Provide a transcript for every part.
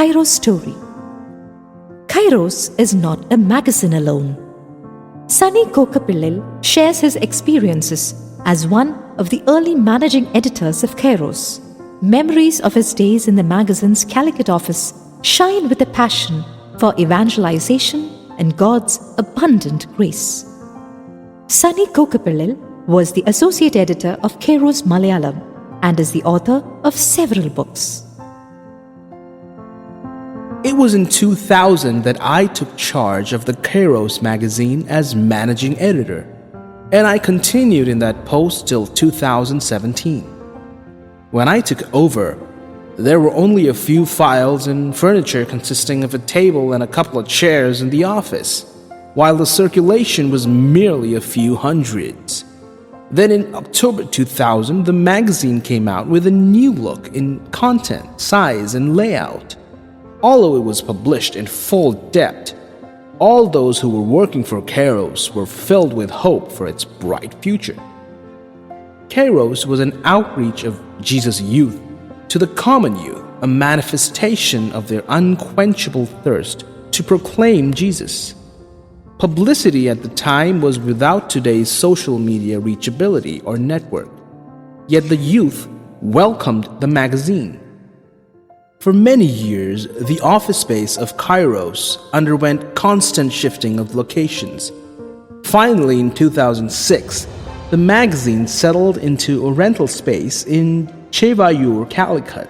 Kairos story. Kairos is not a magazine alone. Sunny Kokkapillil shares his experiences as one of the early managing editors of Kairos. Memories of his days in the magazine's Calicut office shine with a passion for evangelization and God's abundant grace. Sunny Kokkapillil was the associate editor of KAIROS Malayalam and is the author of several books. It was in 2000 that I took charge of the KAIROS magazine as managing editor, and I continued in that post till 2017. When I took over, there were only a few files and furniture consisting of a table and a couple of chairs in the office, while the circulation was merely a few hundreds. Then in October 2000, the magazine came out with a new look in content, size, and layout. Although it was published in full depth, all those who were working for KAIROS were filled with hope for its bright future. KAIROS was an outreach of JesusYouth to the common youth, a manifestation of their unquenchable thirst to proclaim Jesus. Publicity at the time was without today's social media reachability or network, yet the youth welcomed the magazine. For many years, the office space of KAIROS underwent constant shifting of locations. Finally, in 2006, the magazine settled into a rental space in JYIO, Calicut.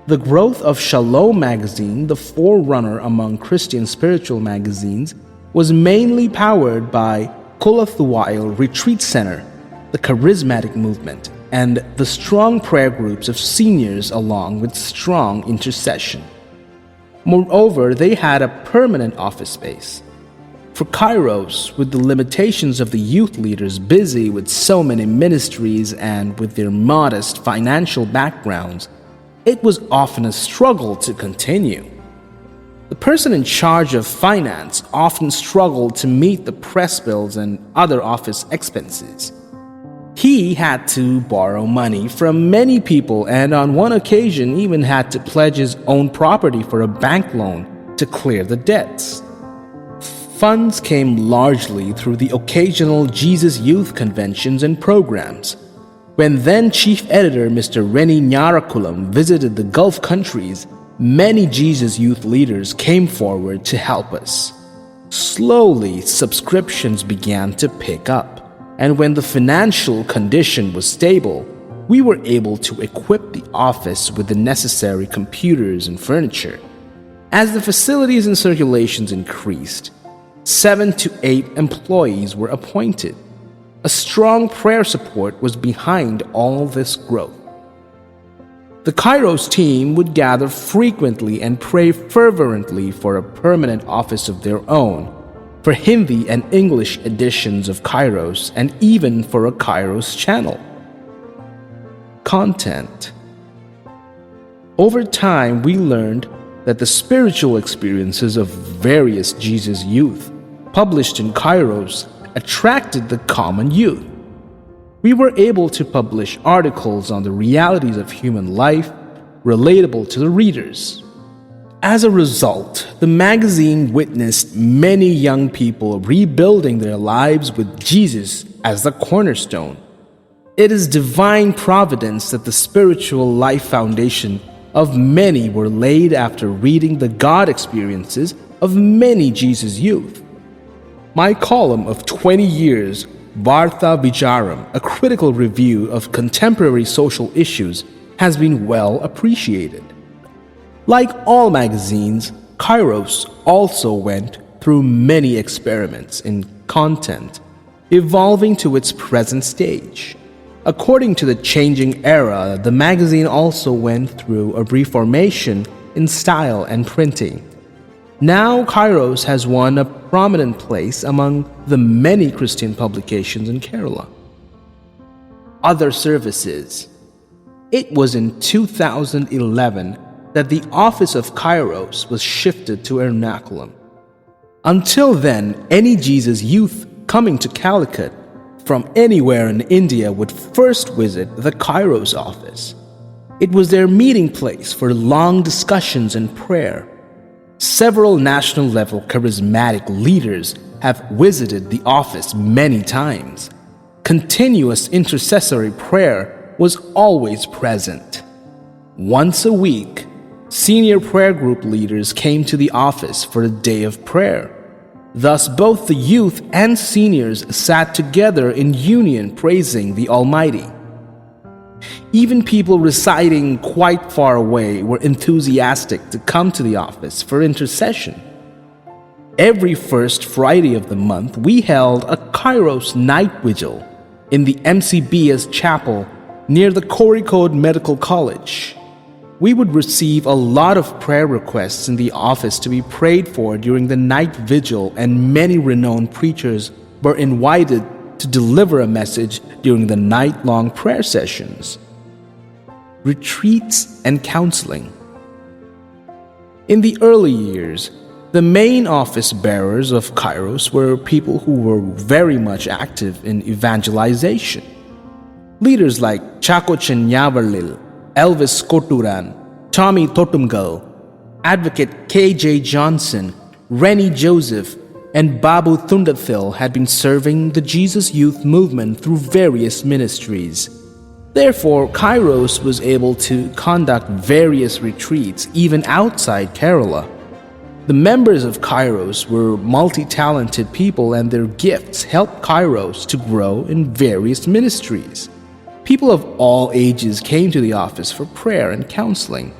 The growth of Shalom magazine, the forerunner among Christian spiritual magazines, was mainly powered by Kokkapillil Retreat Center, the charismatic movement, and the strong prayer groups of seniors along with strong intercession. Moreover, they had a permanent office space. For KAIROS, with the limitations of the youth leaders busy with so many ministries and with their modest financial backgrounds, it was often a struggle to continue. The person in charge of finance often struggled to meet the press bills and other office expenses. He had to borrow money from many people and on one occasion even had to pledge his own property for a bank loan to clear the debts. Funds came largely through the occasional JesusYouth conventions and programs. When then Chief Editor Mr. Renny Nyarakulam visited the Gulf countries, many JesusYouth leaders came forward to help us. Slowly, subscriptions began to pick up. And when the financial condition was stable, we were able to equip the office with the necessary computers and furniture. As the facilities and circulations increased, 7 to 8 employees were appointed. A strong prayer support was behind all this growth. The KAIROS team would gather frequently and pray fervently for a permanent office of their own, for Hindi and English editions of KAIROS, and even for a KAIROS channel. Content. Over time, we learned that the spiritual experiences of various JesusYouth published in KAIROS attracted the common youth. We were able to publish articles on the realities of human life, relatable to the readers. As a result, the magazine witnessed many young people rebuilding their lives with Jesus as the cornerstone. It is divine providence that the spiritual life foundation of many were laid after reading the God experiences of many JesusYouth. My column of 20 years, Vartha Vicharam, a critical review of contemporary social issues, has been well appreciated. Like all magazines, KAIROS also went through many experiments in content, evolving to its present stage. According to the changing era, the magazine also went through a reformation in style and printing. Now KAIROS has won a prominent place among the many Christian publications in Kerala. Other services. It was in 2011 that the office of KAIROS was shifted to Ernakulam. Until then, any JesusYouth coming to Calicut from anywhere in India would first visit the KAIROS office. It was their meeting place for long discussions and prayer. Several national-level charismatic leaders have visited the office many times. Continuous intercessory prayer was always present. Once a week, senior prayer group leaders came to the office for a day of prayer. Thus, both the youth and seniors sat together in union praising the Almighty. Even people residing quite far away were enthusiastic to come to the office for intercession. Every first Friday of the month, we held a Kairos night vigil in the MCBS chapel near the Kozhikode Medical College. We would receive a lot of prayer requests in the office to be prayed for during the night vigil, and many renowned preachers were invited to deliver a message during the night-long prayer sessions. Retreats and counseling. In the early years, the main office bearers of Kairos were people who were very much active in evangelization. Leaders like Chakochan Yavarlil, Elvis Koturan, Tommy Totumgal, Advocate K.J. Johnson, Rennie Joseph, and Babu Thundathil had been serving the JesusYouth movement through various ministries. Therefore, Kairos was able to conduct various retreats even outside Kerala. The members of Kairos were multi-talented people, and their gifts helped Kairos to grow in various ministries. People of all ages came to the office for prayer and counseling.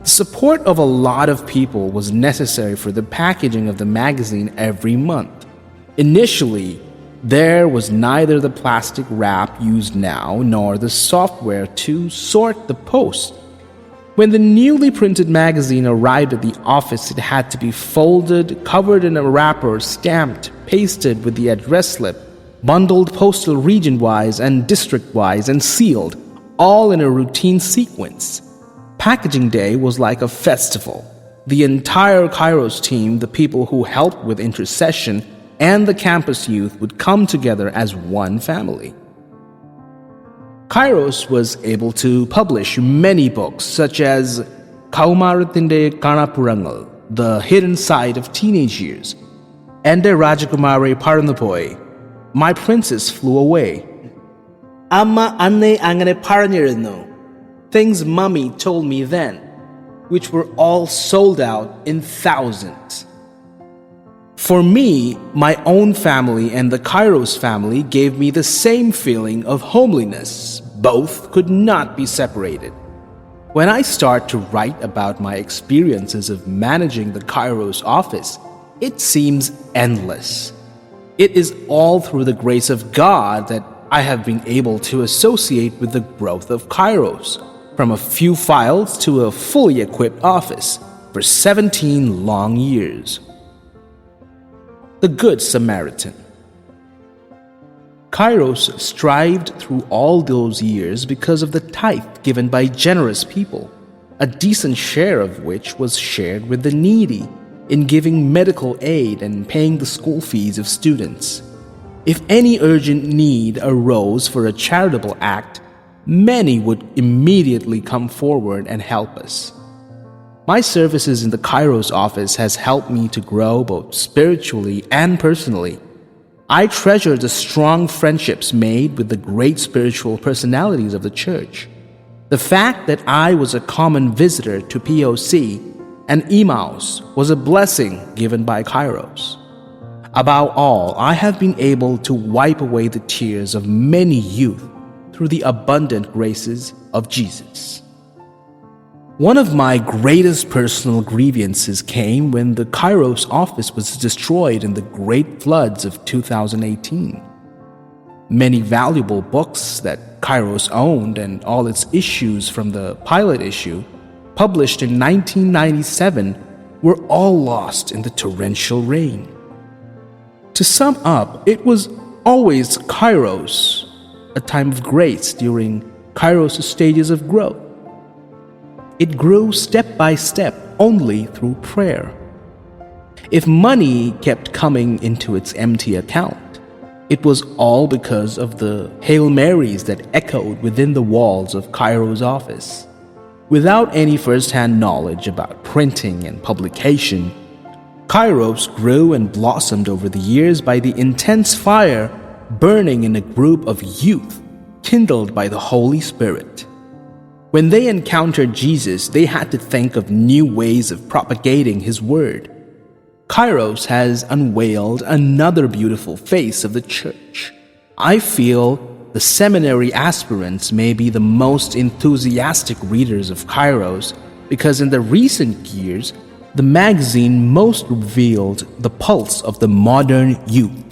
The support of a lot of people was necessary for the packaging of the magazine every month. Initially, there was neither the plastic wrap used now nor the software to sort the post. When the newly printed magazine arrived at the office, it had to be folded, covered in a wrapper, stamped, pasted with the address slip, bundled postal region-wise and district-wise, and sealed, all in a routine sequence. Packaging day was like a festival. The entire Kairos team, the people who helped with intercession, and the campus youth would come together as one family. Kairos was able to publish many books such as Kaumarathinte Kanapurangal, The Hidden Side of Teenage Years, Ende Rajakumari Paranapoy, My Princess Flew Away, Amma Anne Angane Paranirino, Things Mummy Told Me Then, which were all sold out in thousands. For me, my own family and the Kairos family gave me the same feeling of homeliness. Both could not be separated. When I start to write about my experiences of managing the Kairos office, it seems endless. It is all through the grace of God that I have been able to associate with the growth of Kairos, from a few files to a fully equipped office, for 17 long years. The Good Samaritan. Kairos strived through all those years because of the tithe given by generous people, a decent share of which was shared with the needy in giving medical aid and paying the school fees of students. If any urgent need arose for a charitable act, many would immediately come forward and help us. My services in the Kairos office has helped me to grow both spiritually and personally. I treasure the strong friendships made with the great spiritual personalities of the church. The fact that I was a common visitor to POC and Emmaus was a blessing given by Kairos. Above all, I have been able to wipe away the tears of many youth through the abundant graces of Jesus. One of my greatest personal grievances came when the Kairos office was destroyed in the great floods of 2018. Many valuable books that Kairos owned and all its issues from the pilot issue, published in 1997, were all lost in the torrential rain. To sum up, it was always Kairos, a time of grace during Kairos' stages of growth. It grew step by step only through prayer. If money kept coming into its empty account, It was all because of the Hail Marys that echoed within the walls of Kairos' office. Without any first-hand knowledge about printing and publication, Kairos grew and blossomed over the years by the intense fire burning in a group of youth kindled by the Holy Spirit. When they encountered Jesus, they had to think of new ways of propagating His word. Kairos has unveiled another beautiful face of the church. I feel the seminary aspirants may be the most enthusiastic readers of Kairos because in the recent years, the magazine most revealed the pulse of the modern youth.